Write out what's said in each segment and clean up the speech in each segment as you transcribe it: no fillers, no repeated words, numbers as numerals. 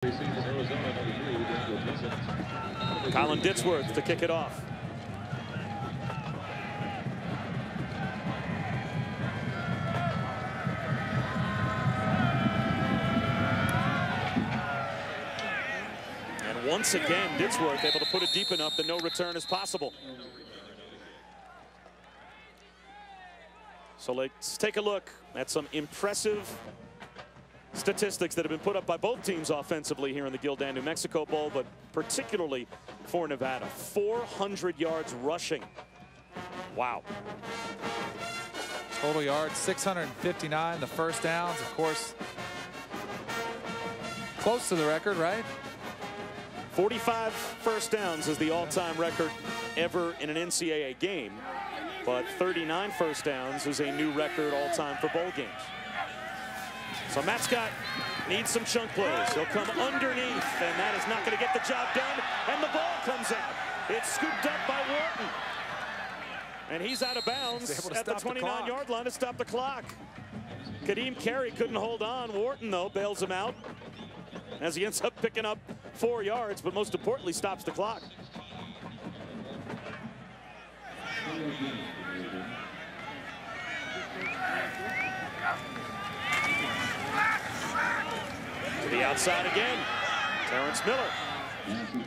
Colin Ditsworth to kick it off. And once again, Ditsworth able to put it deep enough that no return is possible. So let's take a look at some impressive statistics that have been put up by both teams offensively here in the Gildan, New Mexico Bowl, but particularly for Nevada. 400 yards rushing. Wow. Total yards, 659. The first downs, of course, close to the record, right? 45 first downs is the all-time record ever in an NCAA game, but 39 first downs is a new record all-time for bowl games. So Matt Scott needs some chunk plays. He'll come underneath, and that is not going to get the job done. And the ball comes out. It's scooped up by Wharton. And he's out of bounds at the 29-yard line to stop the clock. Kadeem Carey couldn't hold on. Wharton, though, bails him out as he ends up picking up 4 yards, but most importantly, stops the clock. To the outside again, Terrence Miller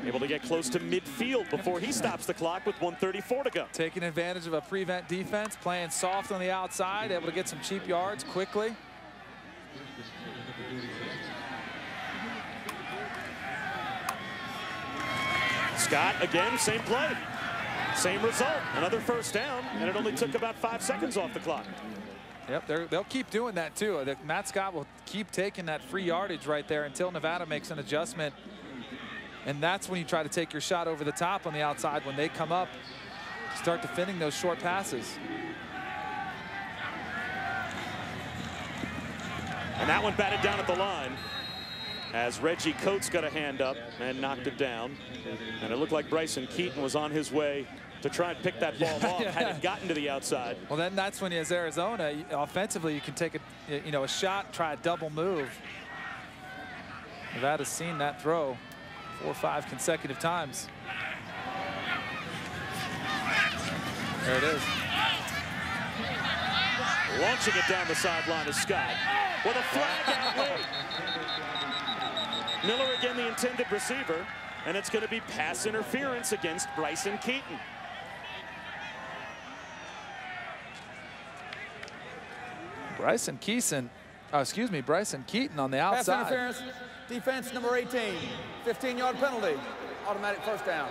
able to get close to midfield before he stops the clock with 1:34 to go. Taking advantage of a prevent defense, playing soft on the outside, able to get some cheap yards quickly. Scott again, same play, same result, another first down, and it only took about 5 seconds off the clock. Yep, they'll keep doing that too. Matt Scott will keep taking that free yardage right there until Nevada makes an adjustment. And that's when you try to take your shot over the top on the outside when they come up, start defending those short passes. And that one batted down at the line as Reggie Coates got a hand up and knocked it down. And it looked like Bryson Keaton was on his way to try and pick that ball off had it gotten to the outside. Well, then that's when, as Arizona, offensively, you can take a shot, try a double move. Nevada's seen that throw 4 or 5 consecutive times. There it is. Launching it down the sideline is Scott with a flag out late. Miller again the intended receiver, and it's going to be pass interference against Bryson Keaton. Bryson Keaton on the outside. Pass interference, defense number 18, 15-yard penalty, automatic first down.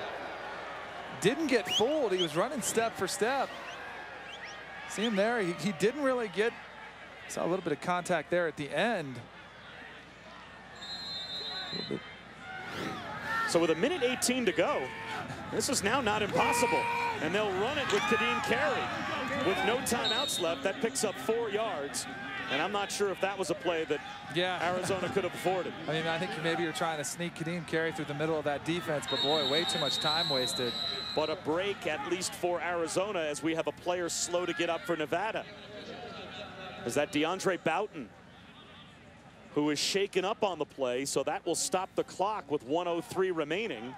Didn't get fooled. He was running step for step. See him there? He didn't really get, saw a little bit of contact there at the end. So with 1:18 to go, this is now not impossible. And they'll run it with Kadeem Carey. With no timeouts left, that picks up 4 yards. And I'm not sure if that was a play that Arizona could have afforded. I mean, I think maybe you're trying to sneak Kadeem Carey through the middle of that defense, but boy, way too much time wasted. But a break at least for Arizona as we have a player slow to get up for Nevada. Is that DeAndre Boughton, who is shaken up on the play, so that will stop the clock with 1:03 remaining.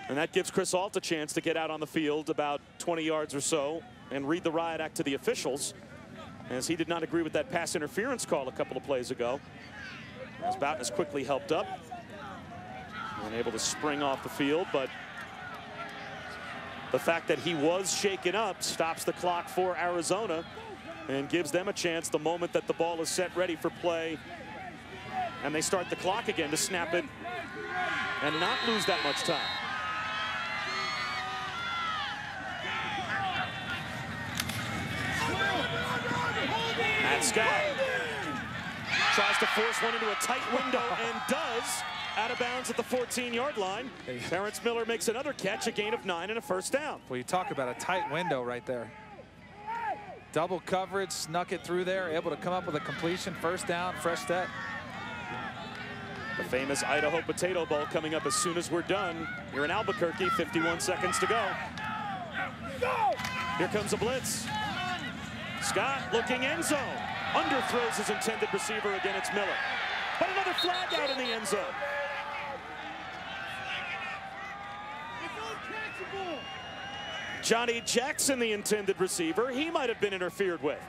And that gives Chris Ault a chance to get out on the field about 20 yards or so and read the riot act to the officials, as he did not agree with that pass interference call a couple of plays ago. As Boughton is quickly helped up and able to spring off the field, but the fact that he was shaken up stops the clock for Arizona and gives them a chance the moment that the ball is set ready for play and they start the clock again to snap it and not lose that much time. Matt Scott tries to force one into a tight window and does, out of bounds at the 14-yard line. Terrence Miller makes another catch, a gain of 9 and a first down. Well, you talk about a tight window right there. Double coverage, snuck it through there, able to come up with a completion, first down, fresh step. The famous Idaho Potato Bowl coming up as soon as we're done. Here in Albuquerque, 51 seconds to go. Here comes a blitz. Scott looking end zone. underthrows his intended receiver. Again, it's Miller. But another flag out in the end zone. Johnny Jackson, the intended receiver, he might have been interfered with.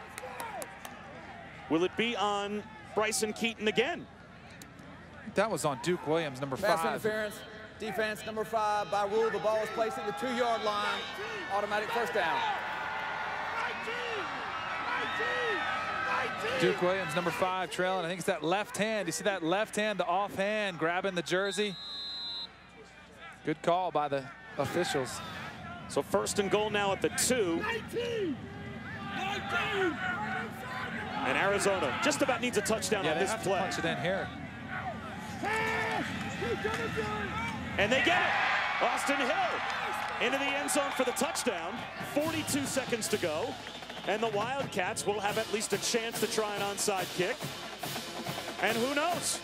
Will it be on Bryson Keaton again? That was on Duke Williams, number 5. Pass interference. Defense number 5. By rule, the ball is placed at the 2-yard line. Automatic first down. Duke Williams, number 5, trailing. I think it's that left hand. You see that left hand, the offhand, grabbing the jersey. Good call by the officials. So first and goal now at the 2. And Arizona just about needs a touchdown on this play. Punch it in here. And they get it. Austin Hill into the end zone for the touchdown. 42 seconds to go. And the Wildcats will have at least a chance to try an onside kick. And who knows?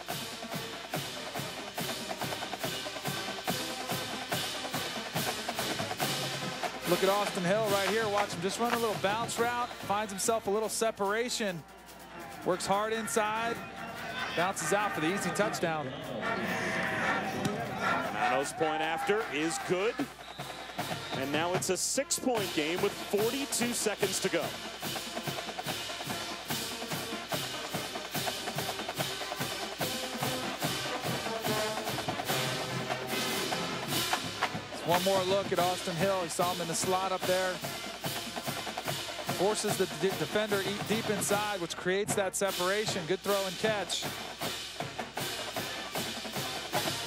Look at Austin Hill right here. Watch him just run a little bounce route. Finds himself a little separation. Works hard inside. Bounces out for the easy touchdown. Manos point after is good. And now it's a 6-point game with 42 seconds to go. One more look at Austin Hill. You saw him in the slot up there. Forces the defender deep inside, which creates that separation. Good throw and catch.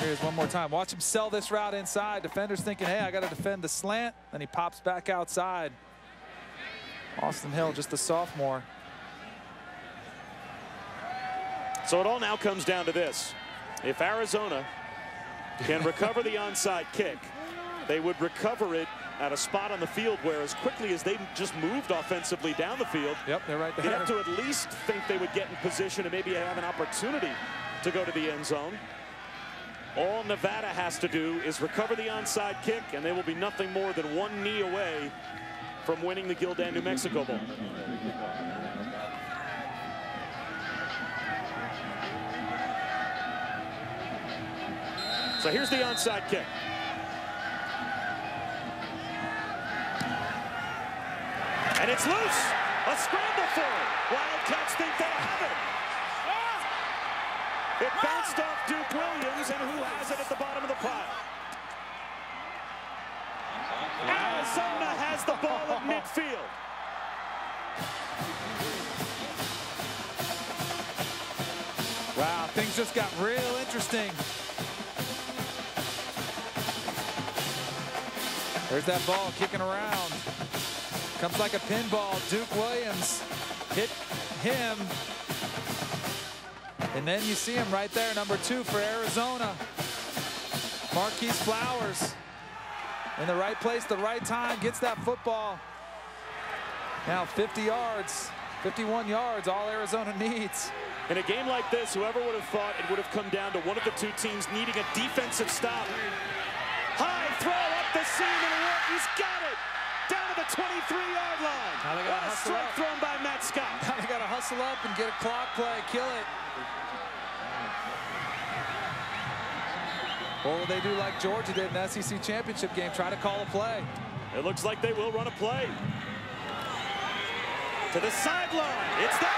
Here's one more time. Watch him sell this route inside. Defender's thinking, hey, I got to defend the slant. Then he pops back outside. Austin Hill, just a sophomore. So it all now comes down to this. If Arizona can recover the onside kick, they would recover it at a spot on the field where as quickly as they just moved offensively down the field, yep, they're right there. You'd have to at least think they would get in position and maybe have an opportunity to go to the end zone. All Nevada has to do is recover the onside kick, and they will be nothing more than one knee away from winning the Gildan New Mexico Bowl. So here's the onside kick. And it's loose. A scramble for it. Wildcats think they have it. It bounced off Duke Williams, and who has it at the bottom of the pile? Arizona has the ball at midfield. Wow, things just got real interesting. There's that ball kicking around. Comes like a pinball. Duke Williams hit him. And then you see him right there, number 2 for Arizona. Marquise Flowers in the right place, the right time, gets that football. Now 50 yards, 51 yards, all Arizona needs. In a game like this, whoever would have thought it would have come down to one of the 2 teams needing a defensive stop. High throw up the seam and he's got it. Down to the 23-yard line. Now they got what a strike thrown by Matt Scott. Now they got to hustle up and get a clock play, kill it. Or will they do like Georgia did in the SEC championship game, try to call a play? It looks like they will run a play. To the sideline. It's there.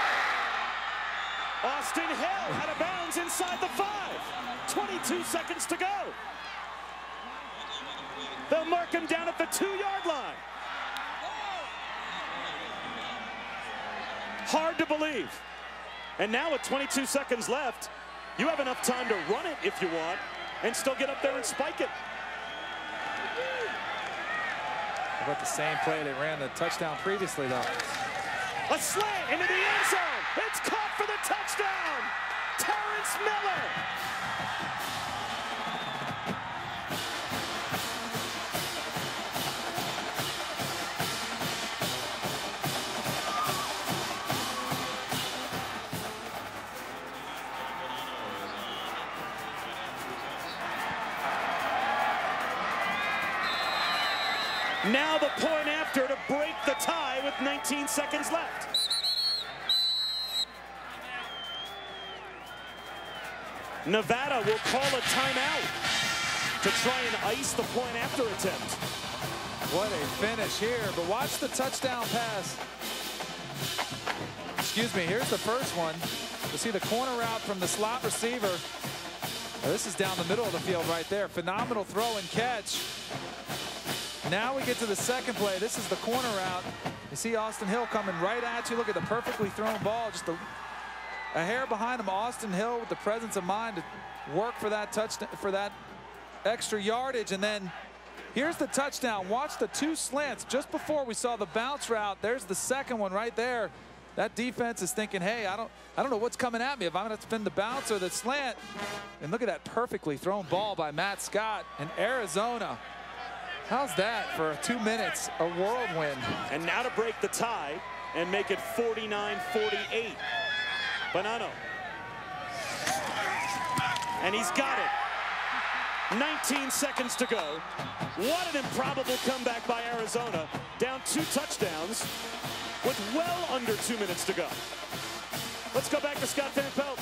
Austin Hill out of bounds inside the 5. 22 seconds to go. They'll mark him down at the 2-yard line. Hard to believe. And now with 22 seconds left, you have enough time to run it if you want and still get up there and spike it. How about the same play they ran the touchdown previously, though? A slant into the end zone. It's caught for the touchdown. Terrence Miller. Now the point after to break the tie with 19 seconds left. Nevada will call a timeout to try and ice the point after attempt. What a finish here, but watch the touchdown pass. Excuse me, here's the first one. You see the corner route from the slot receiver. Now, this is down the middle of the field right there. Phenomenal throw and catch. Now we get to the second play. This is the corner route. You see Austin Hill coming right at you. Look at the perfectly thrown ball. Just a hair behind him. Austin Hill with the presence of mind to work for that touchdown, for that extra yardage. And then here's the touchdown. Watch the two slants. Just before we saw the bounce route, there's the second one right there. That defense is thinking, hey, I don't know what's coming at me, if I'm going to spin the bounce or the slant. And look at that perfectly thrown ball by Matt Scott in Arizona. How's that for 2 minutes, a whirlwind? And now to break the tie and make it 49-48. Bonanno. And he's got it. 19 seconds to go. What an improbable comeback by Arizona. Down 2 touchdowns with well under 2 minutes to go. Let's go back to Scott Van Pelt.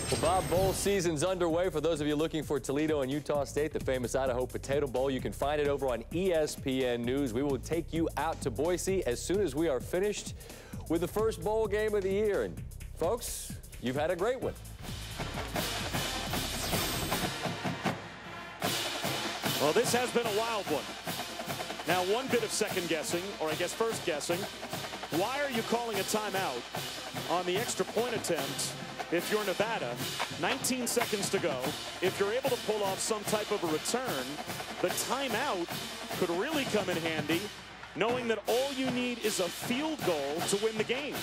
Well, Bob, bowl season's underway. For those of you looking for Toledo and Utah State, the famous Idaho Potato Bowl, you can find it over on ESPN News. We will take you out to Boise as soon as we are finished with the first bowl game of the year. And folks, you've had a great one. Well, this has been a wild one. Now, one bit of second guessing, or I guess first guessing. Why are you calling a timeout on the extra point attempt if you're Nevada? 19 seconds to go. If you're able to pull off some type of a return, the timeout could really come in handy, knowing that all you need is a field goal to win the game.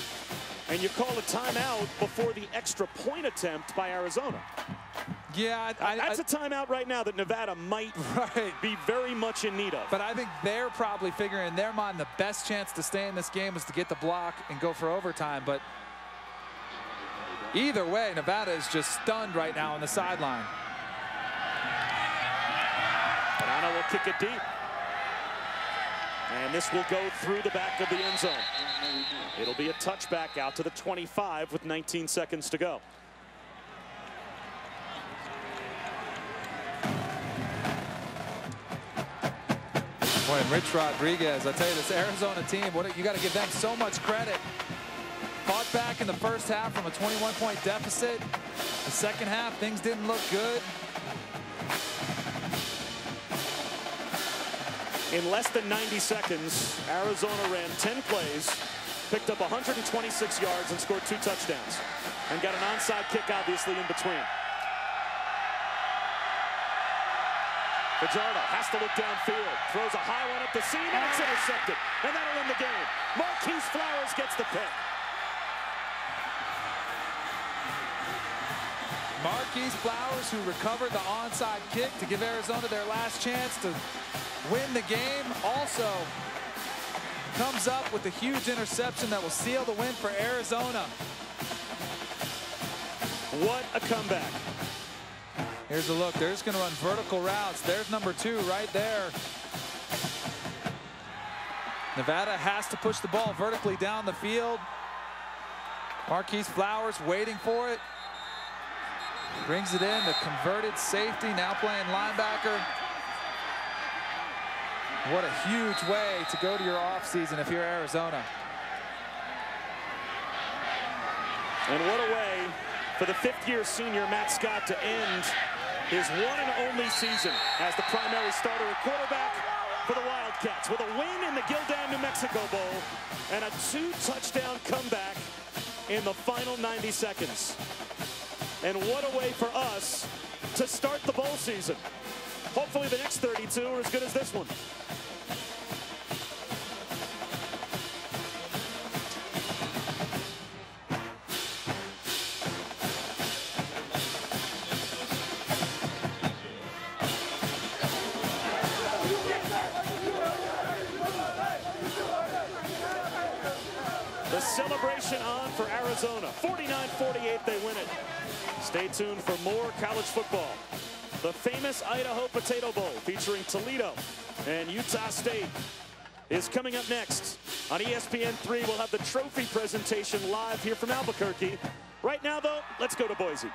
And you call a timeout before the extra point attempt by Arizona. Yeah, that's a timeout right now that Nevada might be very much in need of. But I think they're probably figuring in their mind the best chance to stay in this game is to get the block and go for overtime. But either way, Nevada is just stunned right now on the sideline. Bonanno will kick it deep. And this will go through the back of the end zone. It'll be a touchback out to the 25 with 19 seconds to go. Boy, and Rich Rodriguez, I tell you, this Arizona team, you got to give them so much credit. Fought back in the first half from a 21-point deficit. The second half, things didn't look good. In less than 90 seconds, Arizona ran 10 plays, picked up 126 yards, and scored 2 touchdowns. And got an onside kick, obviously, in between. Fajardo has to look downfield, throws a high one up the seam, and it's intercepted. And that'll win the game. Marquise Flowers gets the pick. Marquise Flowers, who recovered the onside kick to give Arizona their last chance to win the game, also comes up with a huge interception that will seal the win for Arizona. What a comeback. Here's a look. They're just going to run vertical routes. There's number 2 right there. Nevada has to push the ball vertically down the field. Marquise Flowers waiting for it. Brings it in. The converted safety now playing linebacker. What a huge way to go to your offseason if you're Arizona. And what a way for the 5th-year senior Matt Scott to end his one and only season as the primary starter at quarterback for the Wildcats, with a win in the Gildan, New Mexico Bowl and a 2-touchdown comeback in the final 90 seconds. And what a way for us to start the bowl season. Hopefully the next 32 are as good as this one. The celebration on for Arizona. 49-48, they win it. Stay tuned for more college football. The famous Idaho Potato Bowl featuring Toledo and Utah State is coming up next. On ESPN3, we'll have the trophy presentation live here from Albuquerque. Right now, though, let's go to Boise.